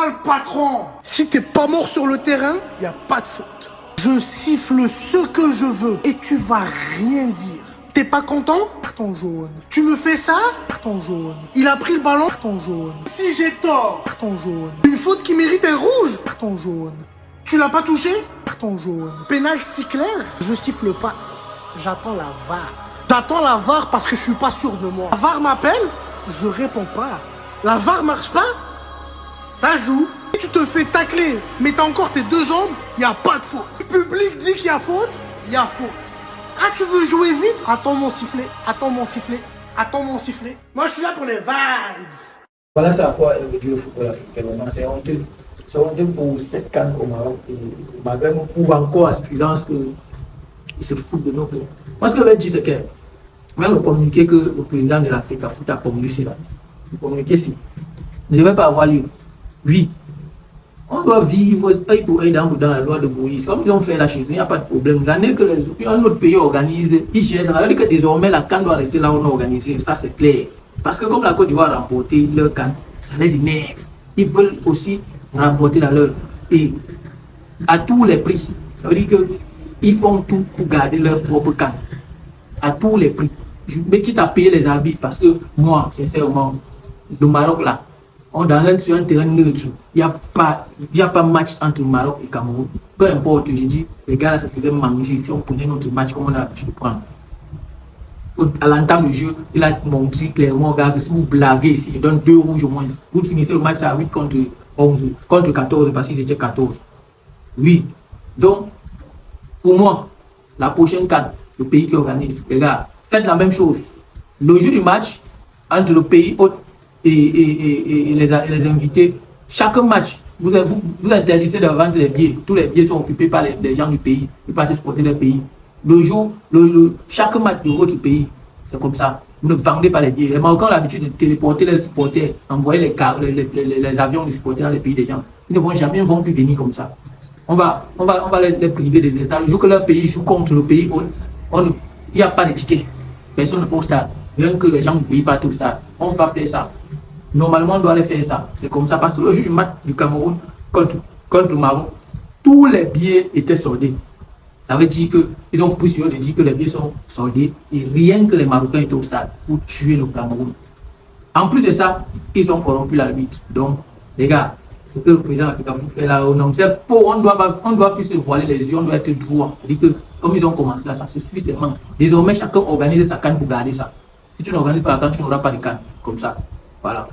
moi le patron. Si t'es pas mort sur le terrain, y a pas de faute. Je siffle ce que je veux et tu vas rien dire. T'es pas content? Carton jaune. Tu me fais ça? Carton jaune. Il a pris le ballon? Carton jaune. Si j'ai tort? Carton jaune. Une faute qui mérite un rouge? Carton jaune. Tu l'as pas touché? Carton jaune. Penalty clair? Je siffle pas. J'attends la VAR. J'attends la VAR parce que je suis pas sûr de moi. La VAR m'appelle? Je réponds pas. La VAR marche pas? Ça joue. Si tu te fais tacler, mais t'as encore tes deux jambes, y a pas de faute. Le public dit qu'il y a faute, y a faute. Ah, tu veux jouer vite? Attends mon sifflet, attends mon sifflet, attends mon sifflet. Moi, je suis là pour les vibes. Voilà c'est à quoi est réduit le football africain. C'est honteux. C'est honteux pour cette CAN au Maroc. Et malgré nous prouve encore à suffisance qu'ils se foutent de nos pays. Moi, ce que je veux dire, c'est que même le communiqué que le président de l'Afrique a foutu à communiquer là, le communiqué si, ne devait pas avoir lieu. Oui. On doit vivre œil pour œil dans la loi de Moïse. Comme ils ont fait là chez eux, il n'y a pas de problème. L'année que un autre pays organise, ils gèrent. Ça veut dire que désormais la CAN doit rester là où on a organisé. Ça, c'est clair. Parce que comme la Côte d'Ivoire a remporté leur CAN, ça les énerve. Ils veulent aussi remporter la leur. Et à tous les prix. Ça veut dire qu'ils font tout pour garder leur propre CAN. À tous les prix. Mais quitte à payer les arbitres. Parce que moi, sincèrement, le Maroc là, sur un terrain neutre, il n'y a pas match entre le Maroc et le Cameroun. Peu importe, j'ai dit, les gars là, ça faisait manger si on prenait notre match comme on a l'habitude de prendre. À l'entame du jeu, il a montré clairement, regarde, si vous blaguez ici, je donne 2 rouges au moins. Vous finissez le match à 8 contre 11, contre 14 parce qu'ils étaient 14. Oui. Donc, pour moi, la prochaine CAN, le pays qui organise, les gars, faites la même chose. Le jeu du match entre le pays hôte et les invités, chaque match, vous interdisez de vendre les billets. Tous les billets sont occupés par les gens du pays. Ils partent supporter leur pays. Chaque match de votre pays, c'est comme ça. Vous ne vendez pas les billets. Les Marocains ont l'habitude de téléporter les supporters, envoyer les avions de supporters dans les pays des gens. Ils ne vont jamais, ils ne vont plus venir comme ça. On va les priver de ça. Le jour que leur pays joue contre le pays, il n'y a pas de ticket. Personne ne peut au stade. Rien que les gens ne payent pas tout au stade. On va faire ça. Normalement, on doit aller faire ça. C'est comme ça parce que le jour du match du Cameroun contre le Maroc, tous les billets étaient soldés. Ça veut dire qu'ils ont pris sur eux de dire que les billets sont soldés et rien que les Marocains étaient au stade pour tuer le Cameroun. En plus de ça, ils ont corrompu l'arbitre. Donc, les gars, ce que le président Africa fait là, c'est faux. On doit plus se voiler les yeux, on doit être droit. C'est-à-dire que, comme ils ont commencé là, ça se suit seulement. Désormais, chacun organise sa CAN pour garder ça. Si tu n'organises pas la CAN, tu n'auras pas de CAN. Comme ça. Voilà.